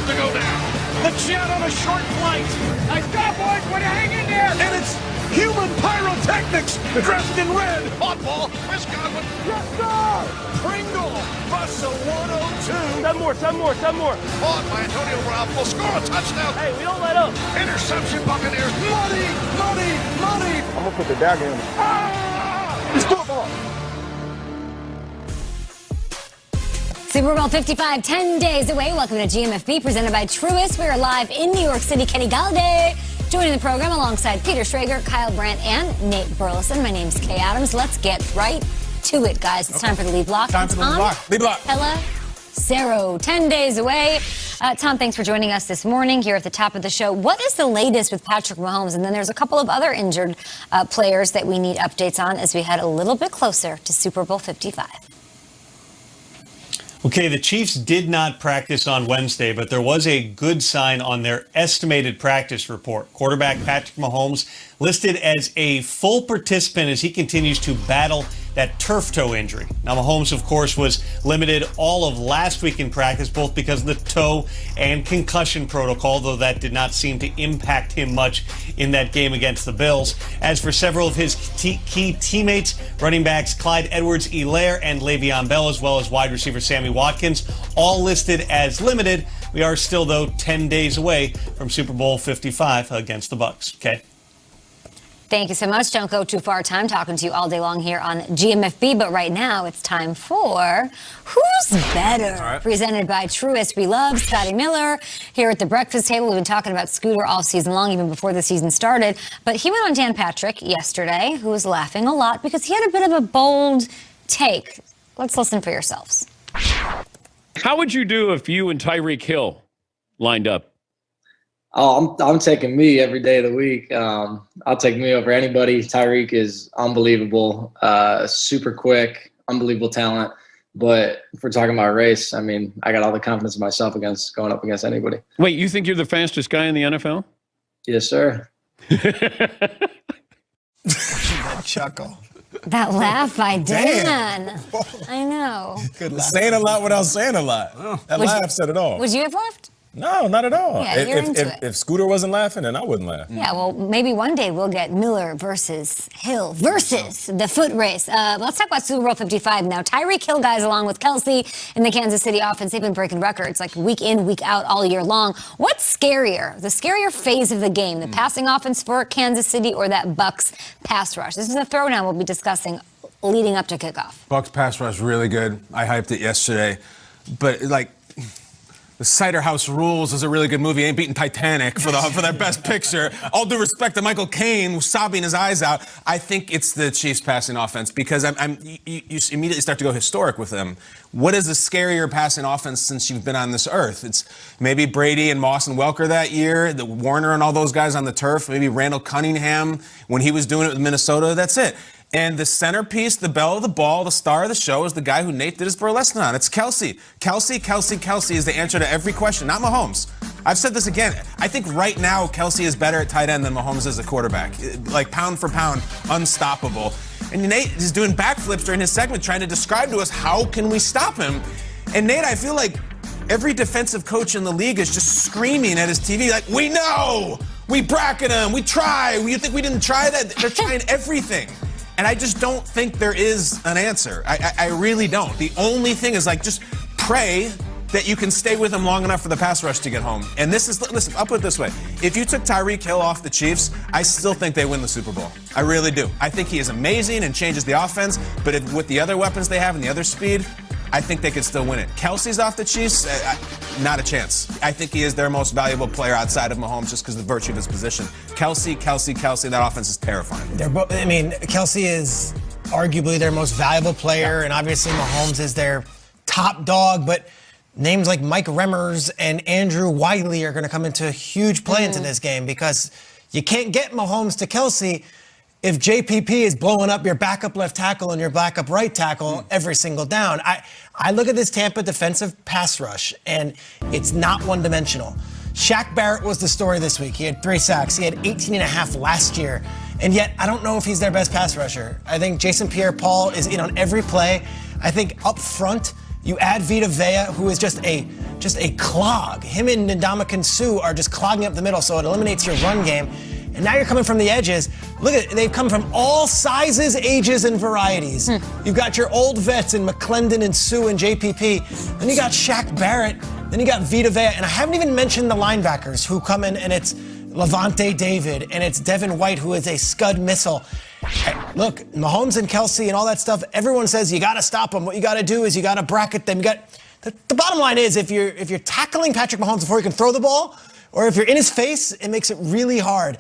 to go down. The jet on a short flight. Nice job, boys. Way to hang in there. And it's human pyrotechnics dressed in red. Hot ball. Chris Godwin. Yes, sir. Pringle. Busts a 102. Seven more. Caught by Antonio Brown. Will score a touchdown. Hey, we don't let up. Interception, Buccaneers. Money. I'm going to put the dagger in. It's football. Super Bowl 55, 10 days away. Welcome to GMFB, presented by Truist. We are live in New York City. Kenny Galladay joining the program alongside Peter Schrager, Kyle Brandt, and Nate Burleson. My name's Kay Adams. Let's get right to it, guys. It's time for the lead block. Time for the lead block. Lead block. Ella Cero, 10 days away. Tom, thanks for joining us this morning here at the top of the show. What is the latest with Patrick Mahomes? And then there's a couple of other injured players that we need updates on as we head a little bit closer to Super Bowl 55. Okay, the Chiefs did not practice on Wednesday, but there was a good sign on their estimated practice report. Quarterback Patrick Mahomes listed as a full participant as he continues to battle that turf toe injury. Now, Mahomes, of course, was limited all of last week in practice, both because of the toe and concussion protocol, though that did not seem to impact him much in that game against the Bills. As for several of his key teammates, running backs Clyde Edwards-Helaire and Le'Veon Bell, as well as wide receiver Sammy Watkins, all listed as limited. We are still, though, 10 days away from Super Bowl 55 against the Bucs. Okay. Thank you so much. Don't go too far. Time talking to you all day long here on GMFB. But right now, it's time for Who's Better? Right. Presented by Truist. We love Scotty Miller here at the breakfast table. We've been talking about Scooter all season long, even before the season started. But he went on Dan Patrick yesterday, who was laughing a lot because he had a bit of a bold take. Let's listen for yourselves. How would you do if you and Tyreek Hill lined up? Oh, I'm taking me every day of the week. I'll take me over anybody. Tyreek is unbelievable, super quick, unbelievable talent. But if we're talking about race, I mean, I got all the confidence in myself against going up against anybody. Wait, you think you're the fastest guy in the NFL? Yes, sir. That chuckle. That laugh by Dan. I know. Saying a lot without saying a lot. That laugh said it all. Would you have laughed? No, not at all. Yeah, you're into it. If Scooter wasn't laughing, then I wouldn't laugh. Yeah, well, maybe one day we'll get Miller versus Hill versus the foot race. Let's talk about Super Bowl 55 now. Tyreek Hill guys, along with Kelsey in the Kansas City offense, they've been breaking records like week in, week out, all year long. What's scarier? The scarier phase of the game, the passing offense for Kansas City or that Bucs pass rush? This is a throwdown we'll be discussing leading up to kickoff. Bucs pass rush really good. I hyped it yesterday. But, like, The Cider House Rules is a really good movie. Ain't beating Titanic for that best picture. All due respect to Michael Caine sobbing his eyes out. I think it's the Chiefs passing offense because you immediately start to go historic with them. What is a scarier passing offense since you've been on this earth? It's maybe Brady and Moss and Welker that year, the Warner and all those guys on the turf, maybe Randall Cunningham when he was doing it with Minnesota. That's it. And the centerpiece, the belle of the ball, the star of the show is the guy who Nate did his burlesque on. It's Kelsey. Kelsey is the answer to every question, not Mahomes. I've said this again. I think right now Kelsey is better at tight end than Mahomes is at quarterback. Like pound for pound, unstoppable. And Nate is doing backflips during his segment trying to describe to us how can we stop him. And Nate, I feel like every defensive coach in the league is just screaming at his TV like, we know, we bracket him, we try. You think we didn't try that? They're trying everything. And I just don't think there is an answer. I really don't. The only thing is, like, just pray that you can stay with him long enough for the pass rush to get home. And this is, listen, I'll put it this way. If you took Tyreek Hill off the Chiefs, I still think they win the Super Bowl. I really do. I think he is amazing and changes the offense. But with the other weapons they have and the other speed, I think they could still win it. Kelsey's off the Chiefs, not a chance. I think he is their most valuable player outside of Mahomes just because of the virtue of his position. Kelsey, that offense is terrifying. Kelsey is arguably their most valuable player, and obviously Mahomes is their top dog, but names like Mike Remmers and Andrew Wiley are going to come into huge play into this game because you can't get Mahomes to Kelsey if JPP is blowing up your backup left tackle and your backup right tackle every single down. I look at this Tampa defensive pass rush, and it's not one-dimensional. Shaq Barrett was the story this week. He had 3 sacks. He had 18 and a half last year. And yet, I don't know if he's their best pass rusher. I think Jason Pierre-Paul is in on every play. I think up front, You add Vita Vea, who is just a clog. Him and Ndamukong Suh are just clogging up the middle, so it eliminates your run game. And now you're coming from the edges. Look at it, they've come from all sizes, ages, and varieties. You've got your old vets in McClendon and Sue and JPP. Then you got Shaq Barrett. Then you got Vita Vea. And I haven't even mentioned the linebackers who come in, and it's Levante David, and it's Devin White, who is a scud missile. Look, Mahomes and Kelsey and all that stuff, everyone says you got to stop them. What you got to do is you got to bracket them. The bottom line is if you're tackling Patrick Mahomes before he can throw the ball, or if you're in his face, it makes it really hard.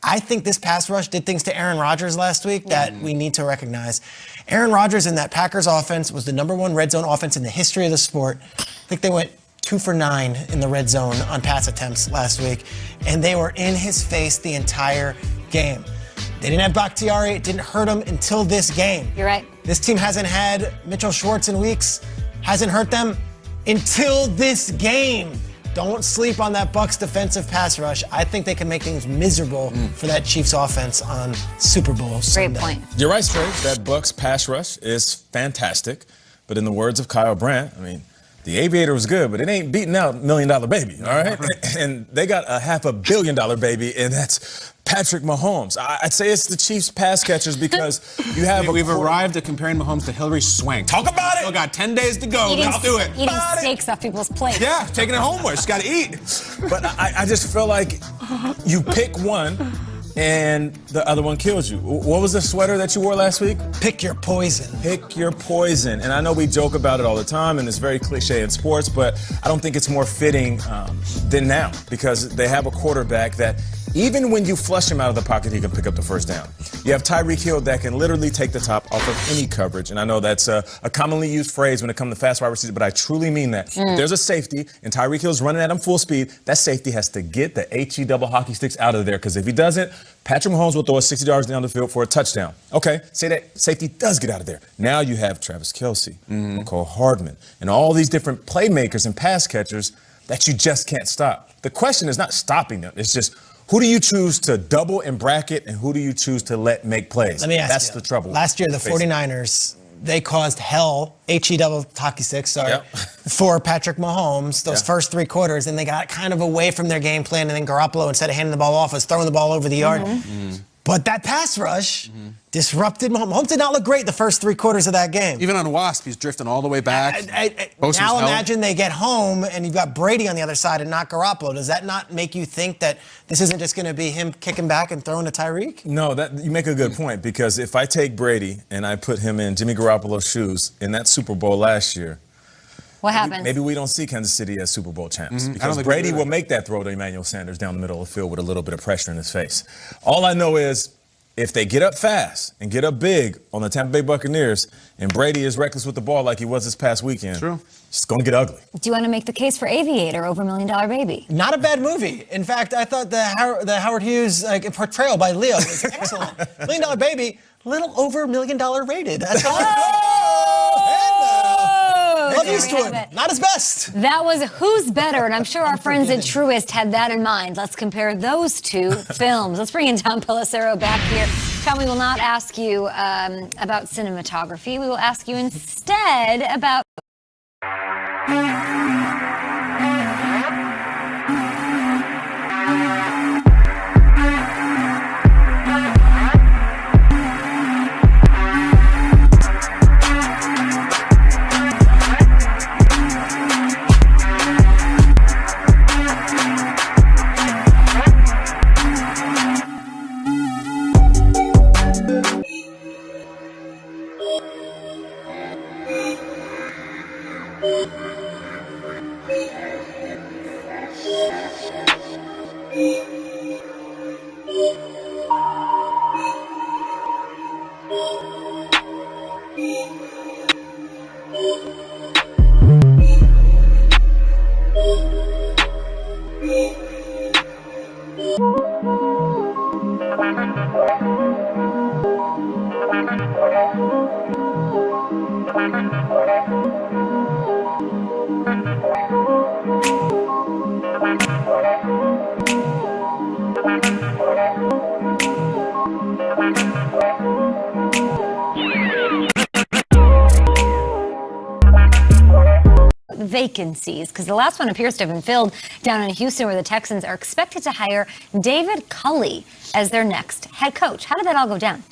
I think this pass rush did things to Aaron Rodgers last week that we need to recognize. Aaron Rodgers in that Packers offense was the #1 red zone offense in the history of the sport. I think they went 2 for 9 in the red zone on pass attempts last week, and they were in his face the entire game. They didn't have Bakhtiari. It didn't hurt them until this game. You're right. This team hasn't had Mitchell Schwartz in weeks. Hasn't hurt them until this game. Don't sleep on that Bucs defensive pass rush. I think they can make things miserable for that Chiefs offense on Super Bowl Sunday. Great point. You're right, Straight. That Bucs pass rush is fantastic. But in the words of Kyle Brandt, I mean, the Aviator was good, but it ain't beating out $1 Million Baby, all right? And they got a $500 million baby, and that's Patrick Mahomes. I'd say it's the Chiefs pass catchers because you have We've arrived at comparing Mahomes to Hilary Swank. Talk about it! Still got 10 days to go. Let's do it. Eating steaks off people's plates. Yeah, taking it homeward. She's got to eat. But I just feel like you pick one, and the other one kills you. What was the sweater that you wore last week? Pick your poison. Pick your poison. And I know we joke about it all the time, and it's very cliche in sports, but I don't think it's more fitting than now because they have a quarterback that even when you flush him out of the pocket, he can pick up the first down. You have Tyreek Hill that can literally take the top off of any coverage. And I know that's a commonly used phrase when it comes to fast wide receivers, but I truly mean that. If there's a safety and Tyreek Hill's running at him full speed, that safety has to get the HE double hockey sticks out of there because if he doesn't, Patrick Mahomes will throw it 60 yards down the field for a touchdown. Okay, say that safety does get out of there. Now you have Travis Kelce, Mecole Hardman, and all these different playmakers and pass catchers that you just can't stop. The question is not stopping them. It's just who do you choose to double and bracket, and who do you choose to let make plays? Let me ask That's you. the trouble. Last year, the 49ers, they caused hell, HE double hockey sticks, for Patrick Mahomes, those first 3 quarters, and they got kind of away from their game plan, and then Garoppolo, instead of handing the ball off, was throwing the ball over the yard. But that pass rush disrupted Mahomes. Mahomes did not look great the first 3 quarters of that game. Even on Wasp, he's drifting all the way back. Now imagine they get home and you've got Brady on the other side and not Garoppolo. Does that not make you think that this isn't just going to be him kicking back and throwing to Tyreek? No, you make a good point because if I take Brady and I put him in Jimmy Garoppolo's shoes in that Super Bowl last year, What happens? maybe we don't see Kansas City as Super Bowl champs because Brady will make that throw to Emmanuel Sanders down the middle of the field with a little bit of pressure in his face. All I know is if they get up fast and get up big on the Tampa Bay Buccaneers and Brady is reckless with the ball like he was this past weekend, it's going to get ugly. Do you want to make the case for Aviator over $1 Million Baby? Not a bad movie. In fact, I thought the Howard Hughes portrayal by Leo was excellent. $1 Million Baby, little over $1 Million rated. That's Love Eastwood, not his best. That was Who's Better, and I'm sure our friends at Truist had that in mind. Let's compare those 2 films. Let's bring in Tom Pelissero back here. Tom, we will not ask you about cinematography. We will ask you instead about... vacancies? Because the last one appears to have been filled down in Houston, where the Texans are expected to hire David Culley as their next head coach. How did that all go down?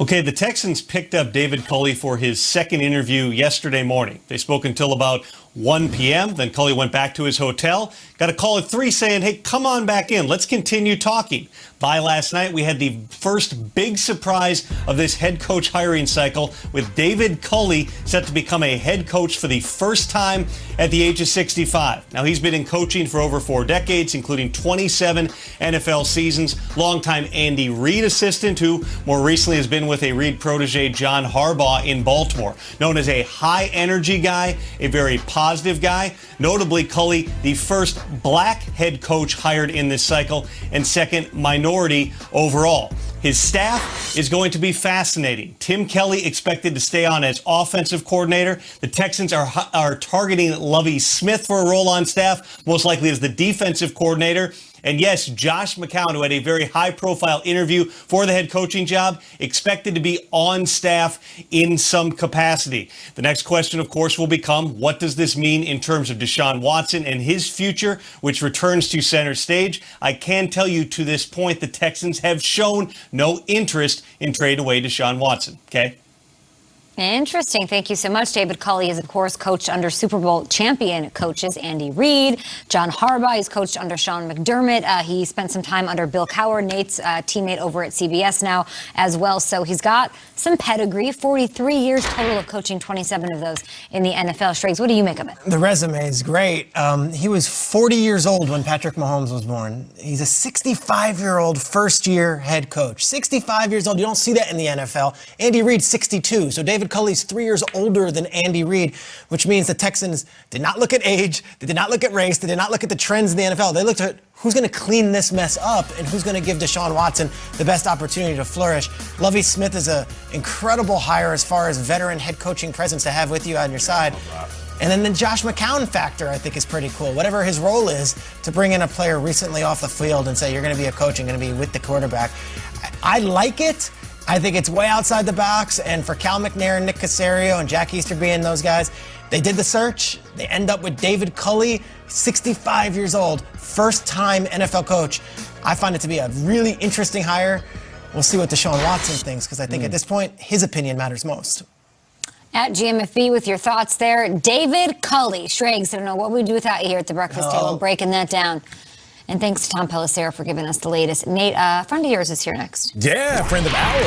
Okay, the Texans picked up David Culley for his second interview yesterday morning. They spoke until about 1 p.m. Then Culley went back to his hotel. Got a call at 3 saying, hey, come on back in. Let's continue talking. By last night, we had the first big surprise of this head coach hiring cycle, with David Culley set to become a head coach for the first time at the age of 65. Now, he's been in coaching for over 4 decades, including 27 NFL seasons. Longtime Andy Reid assistant, who more recently has been with a Reid protege, John Harbaugh, in Baltimore. Known as a high-energy guy, a very positive guy. Notably, Culley, the first black head coach hired in this cycle, and second minority overall. His staff is going to be fascinating. Tim Kelly expected to stay on as offensive coordinator. The Texans are targeting Lovie Smith for a role on staff, most likely as the defensive coordinator. And yes, Josh McCown, who had a very high-profile interview for the head coaching job, expected to be on staff in some capacity. The next question, of course, will become, what does this mean in terms of Deshaun Watson and his future, which returns to center stage? I can tell you, to this point, the Texans have shown no interest in trading away Deshaun Watson. Okay? Interesting. Thank you so much. David Culley is, of course, coached under Super Bowl champion coaches Andy Reid. John Harbaugh is coached under Sean McDermott. He spent some time under Bill Cowher, Nate's teammate over at CBS now as well. So he's got some pedigree, 43 years total of coaching, 27 of those in the NFL. Schrags, what do you make of it? The resume is great. He was 40 years old when Patrick Mahomes was born. He's a 65-year-old first-year head coach. 65 years old. You don't see that in the NFL. Andy Reid, 62. So David Culley's 3 years older than Andy Reid, which means the Texans did not look at age, they did not look at race, they did not look at the trends in the NFL. They looked at who's going to clean this mess up and who's going to give Deshaun Watson the best opportunity to flourish. Lovie Smith is an incredible hire as far as veteran head coaching presence to have with you on your side. And then the Josh McCown factor, I think, is pretty cool. Whatever his role is, to bring in a player recently off the field and say, you're going to be a coach and going to be with the quarterback. I like it. I think it's way outside the box, and for Cal McNair, Nick Caserio, and Jack Easterby and those guys, they did the search. They end up with David Culley, 65 years old, first-time NFL coach. I find it to be a really interesting hire. We'll see what Deshaun Watson thinks, because I think at this point, his opinion matters most. At GMFB with your thoughts there, David Culley. Schrags, I don't know what we'd do without you here at the breakfast table, breaking that down. And thanks to Tom Pelissero for giving us the latest. Nate, a friend of yours is here next. Yeah, friend of ours.